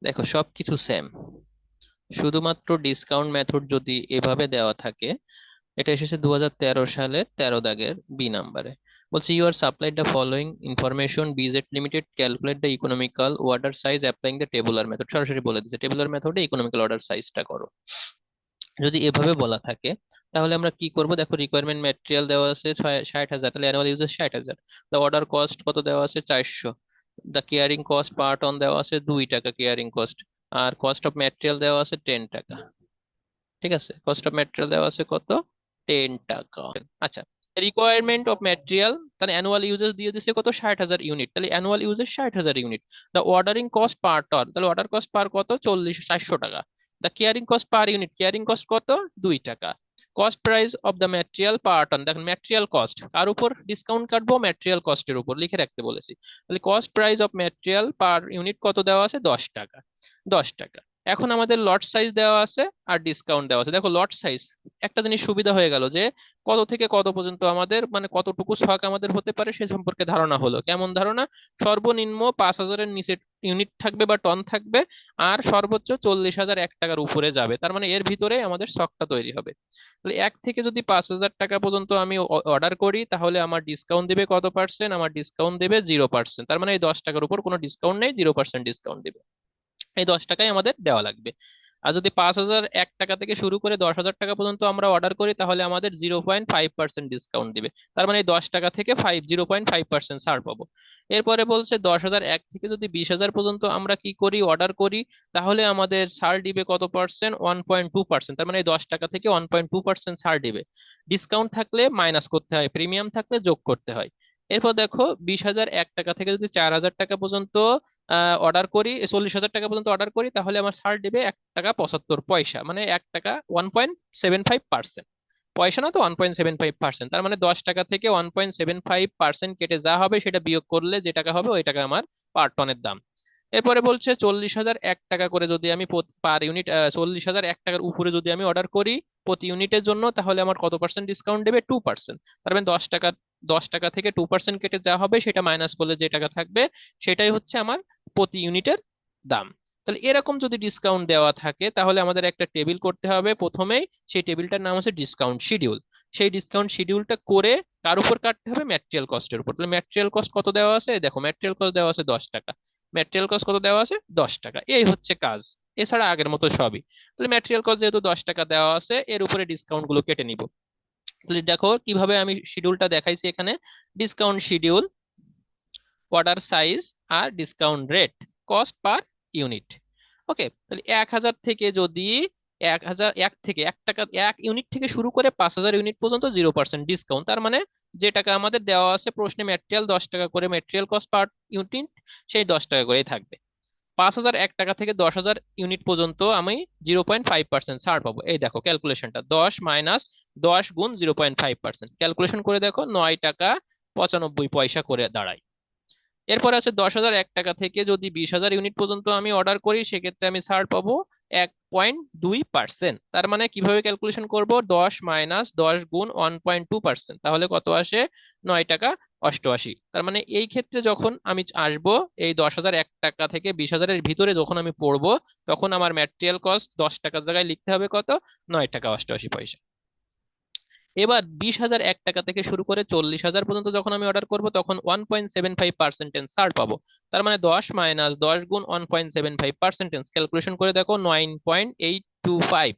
দেখো সবকিছু সেম, শুধুমাত্র ডিসকাউন্ট মেথড যদি এভাবে দেওয়া থাকে। এটা এসেছে 2013 সালে 13 দাগের বি নাম্বারে। বলছে you are supplied the following information বিজেট limited calculate the economical order size applying the tabular method. সরাসরি বলে দিচ্ছে টেবুলার মেথডে ইকোনমিক্যাল অর্ডার সাইজটা করো। যদি এভাবে বলা থাকে তাহলে আমরা কি করব? দেখো রিকোয়ারমেন্ট ম্যাটেরিয়াল দেওয়া আছে 60,000, তাহলে অ্যানুয়াল ইউজের 60,000। দ্য অর্ডার কস্ট কত দেওয়া আছে? 400। The carrying cost per ton দেওয়া আছে 2 টাকা কেয়ারিং কস্ট। আর কস্ট অফ ম্যাটেরিয়াল দেওয়া আছে 10 টাকা। ঠিক আছে, কস্ট অফ ম্যাটেরিয়াল দেওয়া আছে কত? 10 টাকা। আচ্ছা, রিকোয়ারমেন্ট অফ ম্যাটেরিয়াল, তাহলে অ্যানুয়াল ইউজেস দিয়ে দিছে কত? 60,000 ইউনিট, তাহলে annual usages 60,000 unit. The ordering cost per ton, তাহলে অর্ডার কস্ট পার কত? 400 টাকা। The carrying cost per unit, carrying cost কত? 2 টাকা। Cost price of the material per ton, দেখেন ম্যাটেরিয়াল কস্ট কার উপর ডিসকাউন্ট কাটবো? ম্যাটেরিয়াল কস্টের উপর লিখে রাখতে বলেছি। তাহলে cost price of material per unit কত দেওয়া আছে? 10 টাকা। 10 টাকা। এখন আমাদের লট সাইজ দেওয়া আছে আর ডিসকাউন্ট দেওয়া আছে। দেখো লট সাইজ, একটা জিনিস সুবিধা হয়ে গেল যে কত থেকে কত পর্যন্ত আমাদের মানে কতটুকু স্টক আমাদের হতে পারে সে সম্পর্কে ধারণা হলো। কেমন ধারণা? সর্বনিম্ন 5,000-এর নিচে ইউনিট থাকবে বা টন থাকবে, আর সর্বোচ্চ 40,001 টাকার উপরে যাবে, তার মানে এর ভিতরে আমাদের স্টকটা তৈরি হবে। তাহলে 1 থেকে যদি 5,000 টাকা পর্যন্ত আমি অর্ডার করি তাহলে আমার ডিসকাউন্ট দিবে কত পার্সেন্ট? আমার ডিসকাউন্ট দেবে 0%। তার মানে এই 10 টাকার উপর কোনো ডিসকাউন্ট নেই, 0% ডিসকাউন্ট দিবে। এই 10 টাকাই আমাদের দেওয়া লাগবে। আর যদি 5,001 টাকা থেকে শুরু করে 10,000 টাকা পর্যন্ত আমরা অর্ডার করি তাহলে আমাদের 0.5% ডিসকাউন্ট দিবে। তার মানে এই 10 টাকা থেকে 0.5% ছাড় পাবো। এরপরে বলছে 10,001 থেকে যদি 20,000 পর্যন্ত আমরা কি করি? অর্ডার করি, তাহলে আমাদের ছাড় দিবে কত পার্সেন্ট? 1.2%। তার মানে এই 10 টাকা থেকে 1.2% ছাড় দিবে। ডিসকাউন্ট থাকলে মাইনাস করতে হয়, প্রিমিয়াম থাকলে যোগ করতে হয়। এরপর দেখো 20,001 টাকা থেকে যদি 4,000 টাকা পর্যন্ত অর্ডার করি, 40,000 টাকা পর্যন্ত অর্ডার করি, তাহলে আমার ছাড় দিবে 1 টাকা 75 পয়সা, মানে 1 টাকা, 1.75%। পয়সা না তো, 1.75%। তার মানে 10 টাকা থেকে 1.75% কেটে যা হবে সেটা বিয়োগ করলে যে টাকা হবে ওই টাকা আমার পার টনের দাম। এরপরে বলছে 40,001 টাকা করে যদি আমি পার ইউনিট, 40,001 টাকার উপরে যদি আমি অর্ডার করি প্রতি ইউনিটের জন্য, তাহলে আমার কত পার্সেন্ট ডিসকাউন্ট দেবে? 2%। তার মানে 10 টাকা, 10 টাকা থেকে 2% কেটে যা হবে সেটা মাইনাস করলে যে টাকা থাকবে সেটাই হচ্ছে আমার প্রতি ইউনিটের দাম। তাহলে এরকম যদি ডিসকাউন্ট দেওয়া থাকে তাহলে আমাদের একটা টেবিল করতে হবে প্রথমেই। সেই টেবিলটার নাম হচ্ছে ডিসকাউন্ট শিডিউল। সেই ডিসকাউন্ট শিডিউলটা করে কার উপর কাটতে হবে? ম্যাটেরিয়াল কস্টের উপর। তাহলে ম্যাটেরিয়াল কস্ট কত দেওয়া আছে? দেখো ম্যাটেরিয়াল কস্ট দেওয়া আছে 10 টাকা। ম্যাটেরিয়াল কস্ট কত দেওয়া আছে? 10 টাকা। এই হচ্ছে কাজ, এছাড়া আগের মতো সবই। তাহলে ম্যাটেরিয়াল কস্ট যেহেতু 10 টাকা দেওয়া আছে, এর উপরে ডিসকাউন্ট গুলো কেটে নিব। তাহলে দেখো কিভাবে আমি শিডিউলটা দেখাইছি এখানে। ডিসকাউন্ট শিডিউল, অর্ডার সাইজ, আর discount rate, cost per unit. Okay, তাহলে 1,000 থেকে যদি 1,000, 1 টাকা 1 ইউনিট থেকে শুরু করে 5,000 ইউনিট পর্যন্ত 0% ডিসকাউন্ট। তার মানে যে টাকা আমাদের দেওয়া আছে প্রশ্নে, ম্যাটেরিয়াল 10 টাকা করে ম্যাটেরিয়াল কস্ট পার ইউনিট, সেই 10 টাকা করেই থাকবে। 5,001 টাকা থেকে 10,000 ইউনিট পর্যন্ত আমি 0.5% ছাড় পাবো। এই দেখো ক্যালকুলেশনটা, 10 মাইনাস 10 গুণ 0.5%, ক্যালকুলেশন করে দেখো 9 টাকা 95 পয়সা করে দাঁড়ায়। এরপর আছে 10,001 টাকা থেকে যদি 20,000 ইউনিট পর্যন্ত আমি অর্ডার করি সেক্ষেত্রে আমি ছাড় পাবো 1.2%। তার মানে কিভাবে ক্যালকুলেশন করব? 10 - 10 গুণ 1.2%, তাহলে কত আসে? 9 টাকা 88। তার মানে এই ক্ষেত্রে যখন আমি আসবো এই 10,001 টাকা থেকে 20,000-এর ভিতরে যখন আমি পড়বো, তখন আমার ম্যাটেরিয়াল কস্ট 10 টাকার জায়গায় লিখতে হবে কত? 9 টাকা 88 পয়সা। এবার 20,001 টাকা থেকে শুরু করে 40,000 পর্যন্ত যখন আমি অর্ডার করব তখন 1.75% ছাড় পাবো। তার মানে 10 - 10 গুণ 1.75%, ক্যালকুলেশন করে দেখো 9.825।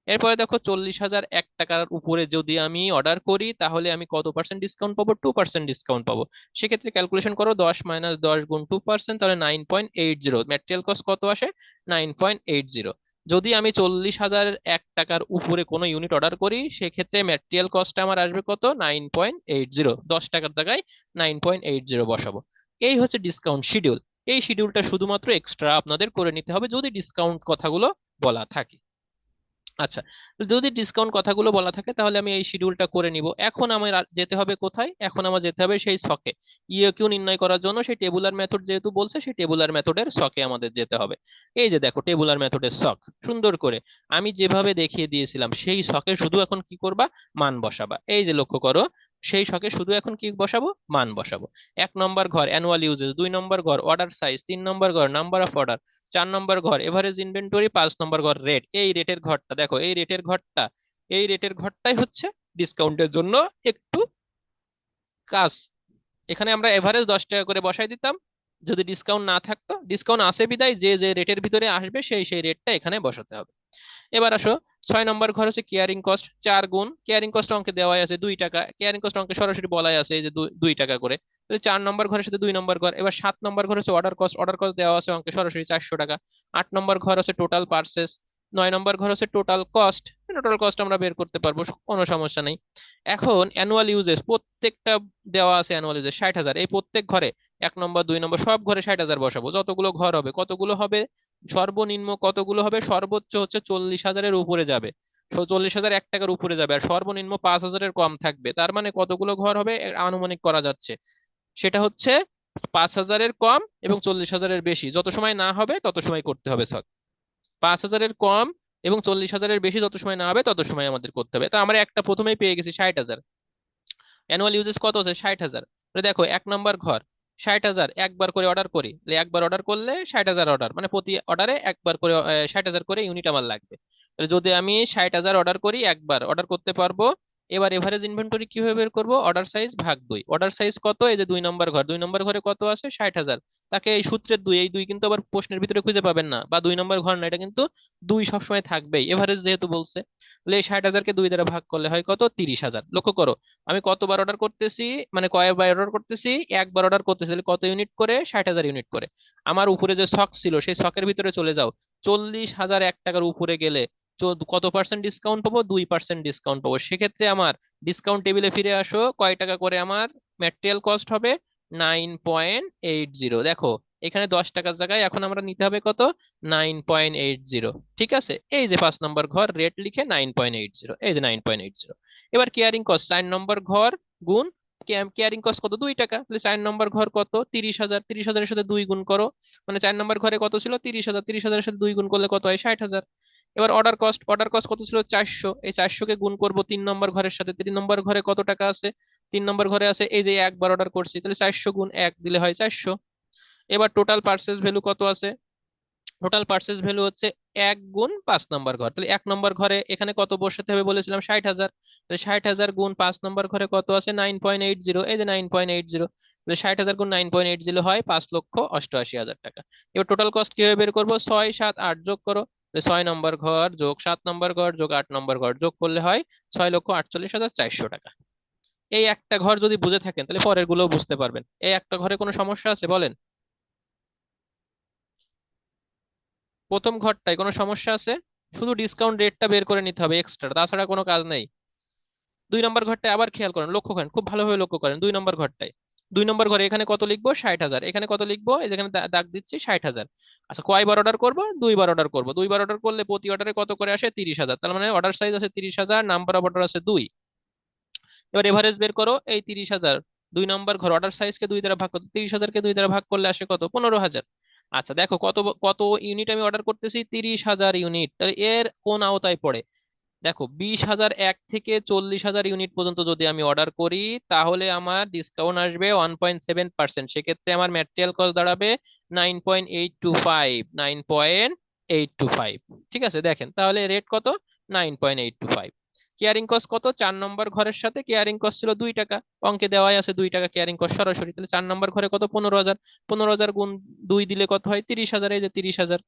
এরপরে দেখো 40,001 টাকার উপরে যদি আমি অর্ডার করি তাহলে আমি কত পার্সেন্ট ডিসকাউন্ট পাবো? 2% ডিসকাউন্ট পাবো। সেক্ষেত্রে ক্যালকুলেশন করো 10 - 10 গুণ 2%, তাহলে 9.80। ম্যাটেরিয়াল কস্ট কত আসে? 9.80। যদি আমি 40,001 টাকার উপরে কোনো ইউনিট অর্ডার করি সেক্ষেত্রে ম্যাটেরিয়াল কস্টটা আমার আসবে কত? 9.80। 10 টাকার জায়গায় 9.80 বসাবো। এই হচ্ছে ডিসকাউন্ট শিডিউল। এই শিডিউলটা শুধুমাত্র এক্সট্রা আপনাদের করে নিতে হবে যদি ডিসকাউন্ট কথাগুলো বলা থাকে। আচ্ছা, যদি ডিসকাউন্ট কথাগুলো বলা থাকে তাহলে আমি এই শিডিউলটা করে নিব। এখন আমার যেতে হবে কোথায়? এখন আমার যেতে হবে সেই ছকে। ইএকিউ নির্ণয় করার জন্য সেই টেবুলার মেথড যেহেতু বলছে সেই টেবুলার মেথডের ছকে আমাদের যেতে হবে। এই যে দেখো টেবুলার মেথডের ছক, সুন্দর করে আমি যেভাবে দেখিয়ে দিয়েছিলাম সেই ছকে শুধু এখন কি করবা? মান বসাবা। এই যে লক্ষ্য করো, সেই শখে শুধু এখন কি বসাবো, মান বসাবো। 1 নম্বর ঘর অ্যানুয়াল ইউজেস, 2 নম্বর ঘর অর্ডার সাইজ, 3 নম্বর ঘর নাম্বার অফ অর্ডার, 4 নম্বর ঘর এভারেজ ইনভেন্টরি, 5 নম্বর ঘর রেট। এই রেটের ঘরটা দেখো, এই রেটের ঘরটাই হচ্ছে ডিসকাউন্টের জন্য একটু কাজ। এখানে আমরা এভারেজ 10 টাকা করে বসাই দিতাম, যদি ডিসকাউন্ট না থাকতো, ডিসকাউন্ট আসে বিদায় যে যে রেটের ভিতরে আসবে সেই সেই রেটটা এখানে বসাতে হবে। এবার আসো, 6 নম্বর ঘর হচ্ছে কেয়ারিং কস্ট, 4 গুণ কেয়ারিং কস্ট অঙ্কে দেওয়াই আছে 2 টাকা, কেয়ারিং কস্ট অঙ্কে সরাসরি বলাই আছে এই যে 2 টাকা করে, তাহলে 4 নম্বর ঘরের সাথে 2 নম্বর ঘর। এবার 7 নম্বর ঘর হচ্ছে অর্ডার কস্ট দেওয়া আছে অঙ্কে সরাসরি 400 টাকা। 8 নম্বর ঘর হচ্ছে টোটাল পার্সেস। 9 নম্বর ঘর হচ্ছে টোটাল কস্ট আমরা বের করতে পারবো, কোনো সমস্যা নেই। এখন অ্যানুয়াল ইউজেস প্রত্যেকটা দেওয়া আছে, অ্যানুয়াল ইউজেস 60,000, এই প্রত্যেক ঘরে 1 নম্বর 2 নম্বর সব ঘরে 60,000 বসাবো। যতগুলো ঘর হবে কতগুলো হবে, সর্বনিম্ন কতগুলো হবে, সর্বোচ্চ হচ্ছে 40,000-এর উপরে যাবে। 40,000 1 টাকার উপরে যাবে, আর সর্বনিম্ন 5,000-এর কম থাকবে। তার মানে কতগুলো ঘর হবে আনুমানিক করা যাচ্ছে, সেটা হচ্ছে 5,000-এর কম এবং 40,000-এর বেশি। যত সময় না হবে তত সময় করতে হবে স্যার। 5,000-এর কম এবং 40,000-এর বেশি যত সময় না হবে তত সময় আমাদের করতে হবে। তা আমরা একটা প্রথমেই পেয়ে গেছি 60,000। অ্যানুয়াল ইউজেস কত আছে, 60,000। দেখো 1 নম্বর ঘর 60,000, একবার করে অর্ডার করি, তাহলে একবার অর্ডার করলে 60,000 অর্ডার, মানে প্রতি অর্ডারে একবার করে 60,000 করে ইউনিট আমার লাগবে। তাহলে যদি আমি 60,000 অর্ডার করি, একবার অর্ডার করতে পারবো। এবার এভারেজ ইনভেন্টরি কিভাবে বের করবো, অর্ডার সাইজ ভাগ 2। অর্ডার সাইজ কত, এই যে 2 নম্বর ঘর, 2 নম্বর ঘরে কত আছে 60,000, তাকে এই সূত্রের 2, এই 2 কিন্তু আবার প্রশ্নের ভিতরে খুঁজে পাবেন না, বা 2 নম্বর ঘর না, এটা কিন্তু 2 সবসময় থাকবেই, এভারেজ যেহেতু বলছে। তাহলে এই 60,000-কে 2 দ্বারা ভাগ করলে হয় কত, 30,000। লক্ষ্য করো আমি কতবার অর্ডার করতেছি, মানে কয়বার অর্ডার করতেছি, একবার অর্ডার করতেছি, তাহলে কত ইউনিট করে, 60,000 ইউনিট করে। আমার উপরে যে শক ছিল সেই শকের ভিতরে চলে যাও, 40,000 1 টাকার উপরে গেলে কত পার্সেন্ট ডিসকাউন্ট পাবো, 2% ডিসকাউন্ট পাবো। সেক্ষেত্রে আমার ডিসকাউন্ট টেবিলে ফিরে আসো, কয় টাকা করে আমার ম্যাটেরিয়াল কস্ট হবে, 9.80। দেখো এখানে 10 টাকার জায়গায় এখন আমরা নিতে হবে কত, 9.80। ঠিক আছে, এই যে 5 নম্বর ঘর রেট লিখে 9.80, এই যে 9.80। এবার কেয়ারিং কস্ট 4 নম্বর ঘর গুণ কেয়ারিং কস্ট কত, 2 টাকা, তাহলে 4 নম্বর ঘর কত, 30,000, 30,000-এর সাথে 2 গুণ করো, মানে 4 নম্বর ঘরে কত ছিল 30,000, 30,000-এর সাথে 2 গুণ করলে কত হয়, 60,000। এবার অর্ডার কস্ট কত ছিল 400, এই 400-কে গুণ করবো 3 নম্বর ঘরের সাথে, 3 নম্বর ঘরে কত টাকা আছে, 3 নম্বর ঘরে আছে এই যে একবার অর্ডার করছি, তাহলে 400 গুণ 1 দিলে হয় 400। এবার টোটাল পার্সেস ভ্যালু কত আছে, টোটাল পার্চেস ভ্যালু হচ্ছে 1 গুণ 5 নম্বর ঘর, তাহলে 1 নম্বর ঘরে এখানে কত বসাতে হবে বলেছিলাম, 60,000, তাহলে 60,000 গুণ 5 নম্বর ঘরে কত আছে, 9.80, এই যে 9.80, তাহলে 60,000 গুণ 9.80 হয় 5,88,000 টাকা। এবার টোটাল কস্ট কিভাবে বের করবো, 6, 7, 8 যোগ করো, 6 নম্বর ঘর যোগ 7 নম্বর ঘর যোগ 8 নম্বর ঘর যোগ করলে হয় 6,48,400 টাকা। এই একটা ঘর যদি বুঝে থাকেন তাহলে পরের গুলো বুঝতে পারবেন। এই একটা ঘরে কোনো সমস্যা আছে বলেন, প্রথম ঘরটায় কোনো সমস্যা আছে, শুধু ডিসকাউন্ট রেটটা বের করে নিতে হবে এক্সট্রা, তাছাড়া কোনো কাজ নেই। 2 নম্বর ঘরটায় আবার খেয়াল করেন, লক্ষ্য করেন, খুব ভালোভাবে লক্ষ্য করেন 2 নম্বর ঘরটায়। 2 নম্বর ঘরে এখানে কত লিখবো, 60,000, এখানে কত লিখবো, এই যেখানে দাগ দিচ্ছি 60,000। আচ্ছা কয়বার অর্ডার করবো, 2 বার অর্ডার করবো, 2 বার অর্ডার করলে প্রতি অর্ডারে কত করে আসে, 30,000, তার মানে অর্ডার সাইজ আছে 30,000, নাম্বার অফ অর্ডার আছে 2। এবার এভারেজ বের করো, এই 30,000, 2 নম্বর ঘর অর্ডার সাইজকে 2 দ্বারা ভাগ করতে, 30,000-কে 2 দ্বারা ভাগ করলে আসে কত, 15,000। আচ্ছা দেখো কত কত ইউনিট আমি অর্ডার করতেছি, 30,000 ইউনিট, তাহলে এর কোন আওতায় পড়ে, দেখো 20,000 থেকে 40,000 ইউনিট পর্যন্ত যদি আমি অর্ডার করি তাহলে আমার ডিসকাউন্ট আসবে 1.7%, সেক্ষেত্রে আমার ম্যাটেরিয়াল কস্ট দাঁড়াবে 9.825, 9.825। ঠিক আছে, দেখেন তাহলে রেট কত, 9.825। কেয়ারিং কস্ট কত, 4 নম্বর ঘরের সাথে কেয়ারিং কস্ট ছিল 2 টাকা, অঙ্কে দেওয়াই আছে 2 টাকা কেয়ারিং কস্ট সরাসরি, তাহলে 4 নম্বর ঘরে কত, 15,000, 15,000 গুণ 2 দিলে কত হয়, 30,000, এই যে 30,000।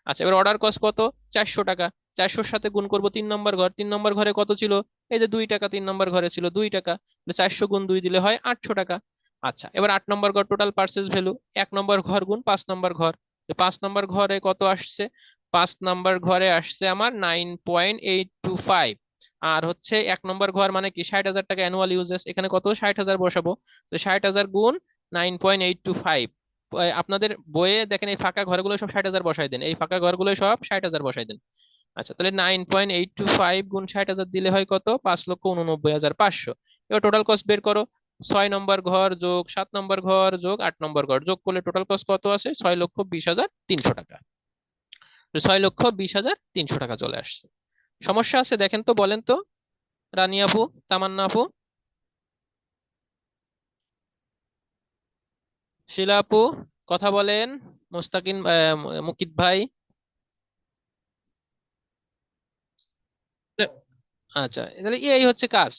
আচ্ছা এবার অর্ডার কস্ট কত, 400 টাকা, 400-র সাথে গুণ করবো 3 নম্বর ঘর, 3 নম্বর ঘরে কত ছিল, এই যে 2 টাকা, 3 নম্বর ঘরে ছিল 2 টাকা, 400 গুণ 2 দিলে হয় 800 টাকা। আচ্ছা এবার 8 নম্বর ঘর টোটাল পার্চেস ভ্যালু, 1 নম্বর ঘর গুণ 5 নম্বর ঘর, 5 নম্বর ঘরে কত আসছে, 5 নম্বর ঘরে আসছে আমার 9.825। আর হচ্ছে 1 নম্বর ঘর মানে কি, 60,000 টাকা অ্যানুয়াল ইউজেস, এখানে কত, 60,000 বসাবো, তো 60,000 গুণ 9.825। আপনাদের বইয়ে দেখেন এই ফাঁকা ঘরগুলো সব 60,000 বসাই দেন, এই ফাঁকা ঘরগুলো সব 60,000 বসাই দেন। আচ্ছা তাহলে 9.825 গুণ 60,000 দিলে হয় কত, 5,89,500। এবার টোটাল কস্ট বের করো, 6 নম্বর ঘর যোগ 7 নম্বর ঘর যোগ 8 নম্বর ঘর যোগ করলে টোটাল কস্ট কত আসে, 6,20,300 টাকা। 6,20,300 টাকা চলে আসছে। সমস্যা আছে দেখেন তো, বলেন তো রানী আপু, তামান্না আপু। শিলা আপু, কথা বলেন। মুস্তাকিন মুকিত ভাই। আচ্ছা, তাহলে এই হচ্ছে কাজ।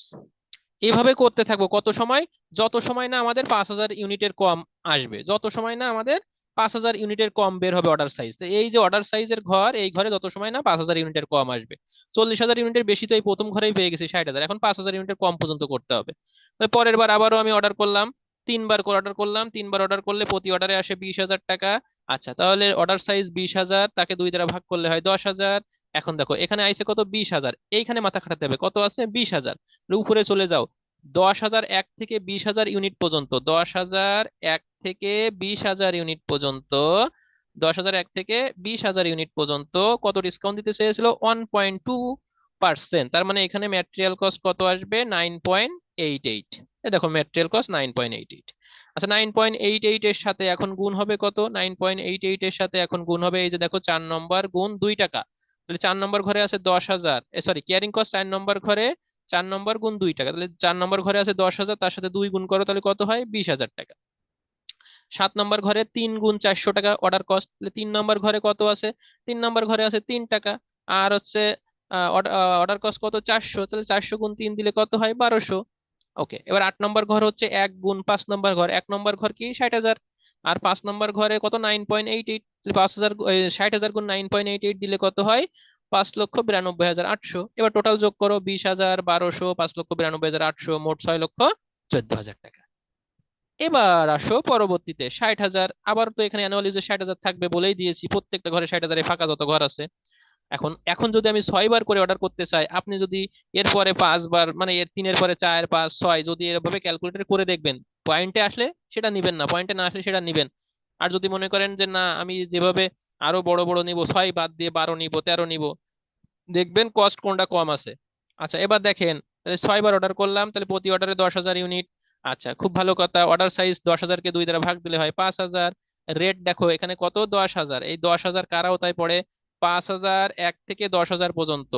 এইভাবে করতে থাকবো কত সময়? যত সময় না আমাদের 5,000 ইউনিটের কম আসবে, যত সময় না আমাদের 5,000 ইউনিটের কম বের হবে অর্ডার সাইজ। তো এই যে অর্ডার সাইজের ঘর, এই ঘরে যত সময় না 5,000 ইউনিটের কম আসবে। 40,000 ইউনিটের বেশি তো এই প্রথম ঘরেই পেয়ে গেছি 60,000, এখন 5,000 ইউনিটের কম পর্যন্ত করতে হবে। তো পরের বার আবারও আমি অর্ডার করলাম, 3বার করে অর্ডার করলাম, 3বার অর্ডার করলে প্রতি অর্ডারে আসে 20,000 টাকা। আচ্ছা, তাহলে অর্ডার সাইজ 20,000, তাকে 2 দ্বারা ভাগ করলে হয় 10,000। এখন দেখো এখানে আইছে কত, 20,000, এইখানে মাথা খাটাতে হবে কত আছে, 20,000। উপরে চলে যাও, 10,000 এক থেকে 20,000 ইউনিট পর্যন্ত, 10,000 এক থেকে 20,000 ইউনিট পর্যন্ত, 10,000 এক থেকে 20,000 ইউনিট পর্যন্ত কত ডিসকাউন্ট দিতে চেয়েছিল, 1.2%। তার মানে এখানে ম্যাটেরিয়াল কস্ট কত আসবে, 9.88। দেখো ম্যাটেরিয়াল কস্ট 9.88। আচ্ছা, 9.88 এর সাথে এখন গুণ হবে কত, 9.88 এর সাথে এখন গুণ হবে, এই যে দেখো 4 নম্বর গুণ 2 টাকা। তাহলে 4 নম্বর ঘরে আছে 10,000, সরি ক্যারিং কস্ট 4 নম্বর ঘরে, 4 নম্বর গুণ 2 টাকা, তাহলে 4 নম্বর ঘরে আছে 10,000, তার সাথে 2 গুণ করো, তাহলে কত হয়, 20,000 টাকা। 7 নম্বর ঘরে 3 গুণ 400 টাকা অর্ডার কস্ট, তাহলে 3 নম্বর ঘরে কত আছে, 3 নম্বর ঘরে আছে 3 টাকা। আর হচ্ছে অর্ডার কস্ট কত, 400, তাহলে 400 গুণ 3 দিলে কত হয়, 1200। ওকে, এবার 8 নম্বর ঘর হচ্ছে 1 গুণ 5 নম্বর ঘর, 1 নম্বর ঘর কি, 60,000। আর 5 নম্বর ঘরে কত, 9.88, 5,000, 60,000 গুণ 9.88 দিলে কত হয়, 5,92,800। এবার টোটাল যোগ করো, 20,000, 1200, 5,92,800, মোট 6,14,000 টাকা। এবার আসো পরবর্তীতে 60,000, আবার তো এখানে অ্যানুয়াল ইউজে 60,000 থাকবে বলেই দিয়েছি, প্রত্যেকটা ঘরে 60,000 ফাঁকা যত ঘর আছে। এখন এখন যদি আমি 6বার করে অর্ডার করতে চাই, আপনি যদি এর পরে 5বার, মানে এর 3-এর পরে 4, 5, 6 যদি এভাবে ক্যালকুলেটর করে দেখবেন, পয়েন্টে আসলে সেটা নিবেন না, পয়েন্টে না আসলে সেটা নিবেন। আর যদি মনে করেন যে না, আমি যেভাবে আরো বড় বড় নিব, 6 বাদ দিয়ে 12 নিব, 13 নিব, দেখবেন কস্ট কোনটা কম আছে। আচ্ছা, এবার দেখেন, তাহলে 6বার অর্ডার করলাম, তাহলে প্রতি অর্ডারে 10,000 ইউনিট। আচ্ছা, খুব ভালো কথা, অর্ডার সাইজ 10,000-কে 2 দ্বারা ভাগ দিলে হয় 5,000। রেট দেখো এখানে কত, 10,000, এই 10,000 কারাও তাই পড়ে, 5,000 এক থেকে 10,000 পর্যন্ত।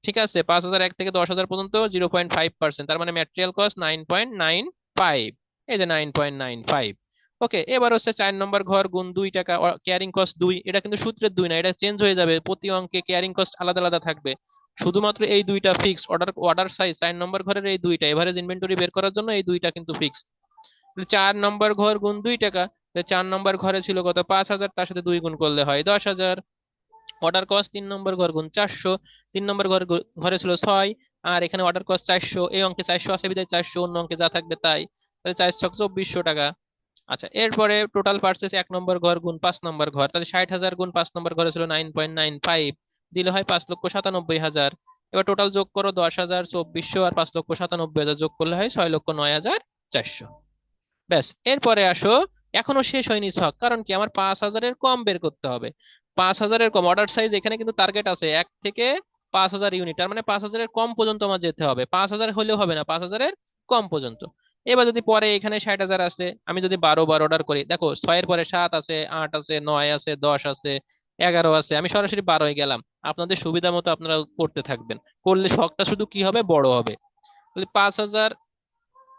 ঠিক আছে, 5,000 এক থেকে 10,000 পর্যন্ত 0.5%, তার মানে ম্যাটেরিয়াল কস্ট 9.95। এই যে 9.95। ওকে, এবার হচ্ছে 4 নম্বর ঘর গুণ 2 টাকা, ক্যারিং কস্ট 2, এটা কিন্তু সূত্রের 2 না, এটা চেঞ্জ হয়ে যাবে, প্রতি অঙ্কে ক্যারিং কস্ট আলাদা আলাদা থাকবে। শুধুমাত্র এই দুইটা ফিক্স, অর্ডার অর্ডার সাইজ 4 নম্বর ঘরের এই দুইটা, এভারেজ ইনভেন্টরি বের করার জন্য এই দুইটা কিন্তু ফিক্স। 4 নম্বর ঘর গুণ 2 টাকা, 4 নম্বর ঘরে ছিল কত, 5,000, তার সাথে 2 গুণ করলে হয় 10,000। অর্ডার কস্ট 3 নম্বর ঘর গুণ 400, 3 নম্বর ঘরে ছিল 6, আর এখানে অর্ডার কস্ট 400, এই অঙ্কে 400 আছে বিধায় 400, অন্য অঙ্কে যা থাকবে তাই, তাহলে 4,24,000 টাকা। আচ্ছা, এরপরে টোটাল পার্চেস 1 নম্বর ঘর গুণ 5 নম্বর ঘর, তাহলে 60,000 গুণ 5 নম্বর ঘরে ছিল 9.95, দিলে হয় 5,97,000। এবার টোটাল যোগ করো, 10,000, 2,400 আর 5,97,000 যোগ করলে হয় 6,09,400। ব্যাস, এরপরে আসো, এখনো শেষ হয়নি ছক, কারণ কি আমার 5,000-এর কম বের করতে হবে। 5,000-এর কম অর্ডার সাইজ, এখানে কিন্তু টার্গেট আছে 1 থেকে 5,000 ইউনিট, তার মানে 5,000-এর কম পর্যন্ত আমার যেতে হবে, 5,000 হলেও হবে না, 5,000-এর কম পর্যন্ত। এবার যদি পরে এখানে 60,000 আছে, আমি যদি 12বার অর্ডার করি, দেখো 6-এর পরে 7 আছে, 8 আছে, 9 আছে, 10 আছে, 11 আছে, আমি সরাসরি 12-এ গেলাম। আপনাদের সুবিধা মতো আপনারা করতে থাকবেন, করলে শখটা শুধু কি হবে, বড় হবে। তাহলে 5,000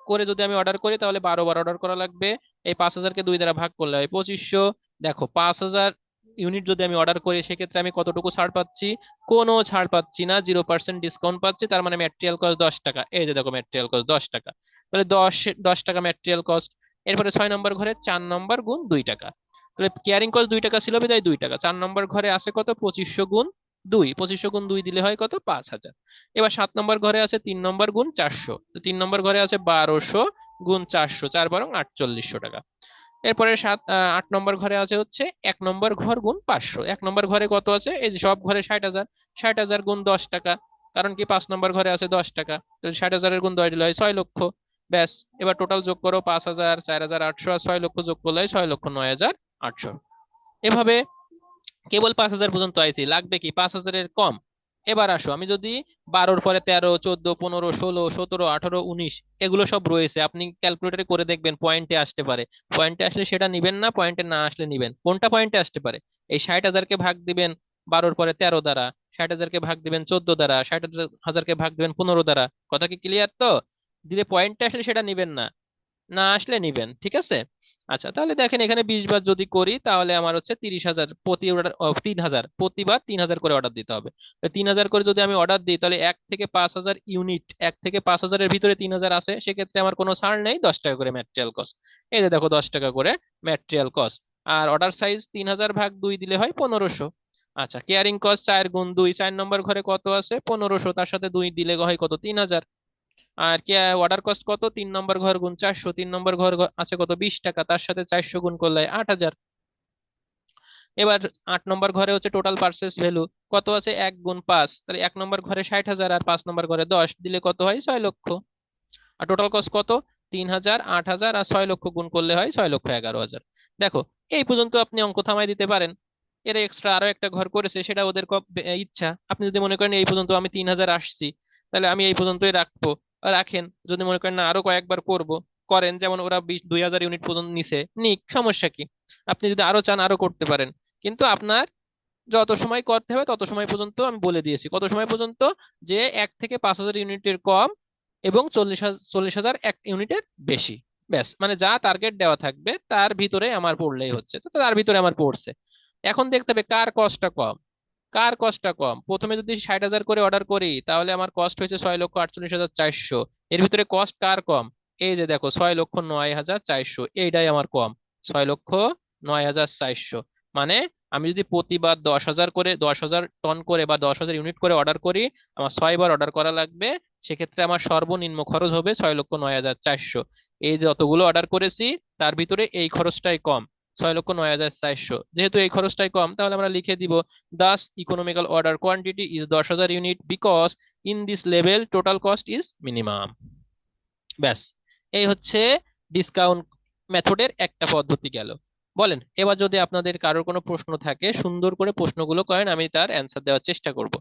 করে যদি আমি অর্ডার করি, তাহলে 12বার অর্ডার করা লাগবে। এই 5,000-কে 2 দ্বারা ভাগ করলে হয় 2,500। দেখো 5,000 ইউনিট যদি আমি অর্ডার করি, সেক্ষেত্রে আমি কতটুকু ছাড় পাচ্ছি, কোনো ছাড় পাচ্ছি না, 0% ডিসকাউন্ট পাচ্ছি, তার মানে ম্যাটেরিয়াল কস্ট 10 টাকা। এই যে দেখো ম্যাটেরিয়াল কস্ট 10 টাকা, তাহলে 10 টাকা ম্যাটেরিয়াল কস্ট। এরপরে 6 নম্বর ঘরে 4 নম্বর গুণ 2 টাকা, তাহলে ক্যারিং কস্ট 2 টাকা ছিল বিদায় 2 টাকা। 4 নম্বর ঘরে আছে কত, 2,500 গুণ 2, 2,500 গুণ 2 দিলে হয় কত, 5,000। এবার 7 নম্বর ঘরে আছে 3 নম্বর গুণ 400, তো 3 নম্বর ঘরে আছে 1,200 গুণ 400, 4 12 48,000 টাকা। এরপরে 8 নম্বর ঘরে আছে হচ্ছে 1 নম্বর ঘর গুণ 500, 1 নম্বর ঘরে কত আছে, এই যে সব ঘরে 60,000, 60,000 গুণ 10 টাকা, কারণ কি 5 নম্বর ঘরে আছে 10 টাকা, তাহলে 60,000-এর গুণ 10 দিলে হয় 6 লক্ষ। ব্যাস, এবার টোটাল যোগ করো, 5,000, 4,800 আর 6 লক্ষ যোগ করলে হয় 6,09,800। এভাবে কেবল 5,000 পর্যন্ত আইছি, লাগবে কি 5,000-এর কম। এবার আসো, আমি যদি 12-র পরে 13, 14, 15, 16, 17, 18, 19, এগুলো সব রয়েছে, আপনি ক্যালকুলেটরে করে দেখবেন পয়েন্টে আসতে পারে। পয়েন্টে আসলে সেটা নিবেন না, পয়েন্টে না আসলে নিবেন। কোনটা পয়েন্টে আসতে পারে, এই 60,000-কে ভাগ দিবেন 12-র পরে 13 দ্বারা, 60,000-কে ভাগ দিবেন 14 দ্বারা, 60,000-কে ভাগ দিবেন 15 দ্বারা। কথা কি ক্লিয়ার তো? দিলে পয়েন্টে আসলে সেটা নিবেন না, না আসলে নিবেন, ঠিক আছে? আচ্ছা, তাহলে দেখেন এখানে 20 বার যদি করি তাহলে আমার হচ্ছে 30,000 প্রতি অর্ডার, 3,000 প্রতিবার 3,000 করে অর্ডার দিতে হবে। 3,000 করে যদি আমি অর্ডার দিই তাহলে 1 থেকে 5,000 ইউনিট, 1 থেকে 5,000-এর ভিতরে 3,000 আছে, সেক্ষেত্রে আমার কোনো ছাড় নেই, 10 টাকা করে ম্যাটেরিয়াল কস্ট। এই যে দেখো 10 টাকা করে ম্যাটেরিয়াল কস্ট। আর অর্ডার সাইজ 3,000 ভাগ 2 দিলে হয় 1500। আচ্ছা, কেয়ারিং কস্ট 4 গুণ 2, 4 নম্বর ঘরে কত আছে 1500, তার সাথে 2 দিলে হয় কত 3,000। আর কি অর্ডার কস্ট কত, 3 নম্বর ঘর গুণ 400, 3 নম্বর ঘর আছে কত 20 টাকা, তার সাথে 400 গুণ করলে 8,000। এবার 8 নম্বর ঘরে হচ্ছে টোটাল পারচেস ভ্যালু কত আছে 1 গুণ 5, তাহলে 1 নম্বর ঘরে 60,000 আর 5 নম্বর ঘরে 10 দিলে কত হয় 6 লক্ষ। আর টোটাল কস্ট কত 3,000, 8,000 আর 6 লক্ষ গুণ করলে হয় 6,11,000। দেখো, এই পর্যন্ত আপনি অঙ্ক থামাই দিতে পারেন। এর এক্সট্রা আরো একটা ঘর করেছে, সেটা ওদের ইচ্ছা। আপনি যদি মনে করেন এই পর্যন্ত আমি 3,000 আসছি, তাহলে আমি এই পর্যন্তই রাখবো। রাখেন, যদি মনে করেন না আরো কয়েকবার করব, করেন। যেমন ওরা 2,000 ইউনিট পর্যন্ত নিছে, নিক, সমস্যা কি? আপনি যদি আরো চান আরো করতে পারেন, কিন্তু আপনার যত সময় করতে হবে তত সময় পর্যন্ত আমি বলে দিয়েছি। কত সময় পর্যন্ত? যে 1 থেকে 5,000 ইউনিটের কম এবং 40,000 এক ইউনিটের বেশি। ব্যাস, মানে যা টার্গেট দেওয়া থাকবে তার ভিতরে আমার পড়লেই হচ্ছে, তো তার ভিতরে আমার পড়ছে। এখন দেখতে হবে কার কস্টটা কম। কার কস্টটা কম, প্রথমে যদি 60,000 করে অর্ডার করি তাহলে আমার কস্ট হয়েছে 6,48,400। এর ভিতরে কস্ট কার কম? এই যে দেখো 6,09,400, এইটাই আমার কম, 6,09,400। মানে আমি যদি প্রতিবার 10,000 করে, 10,000 টন করে বা 10,000 ইউনিট করে অর্ডার করি, আমার 6 বার অর্ডার করা লাগবে। সেক্ষেত্রে আমার সর্বনিম্ন খরচ হবে 6,09,400। এই যে যতগুলো অর্ডার করেছি তার ভিতরে এই খরচটাই কম, 6,09,400। যেহেতু এই খরচটাই কম, তাহলে আমরা লিখে দিব thus economical order quantity is 10,000 unit because in this level total cost is minimum। ব্যাস, এই হচ্ছে ডিসকাউন্ট মেথডের একটা পদ্ধতি গেল। বলেন, এবার যদি আপনাদের কারোর কোনো প্রশ্ন থাকে সুন্দর করে প্রশ্নগুলো করেন, আমি তার অ্যান্সার দেওয়ার চেষ্টা করব।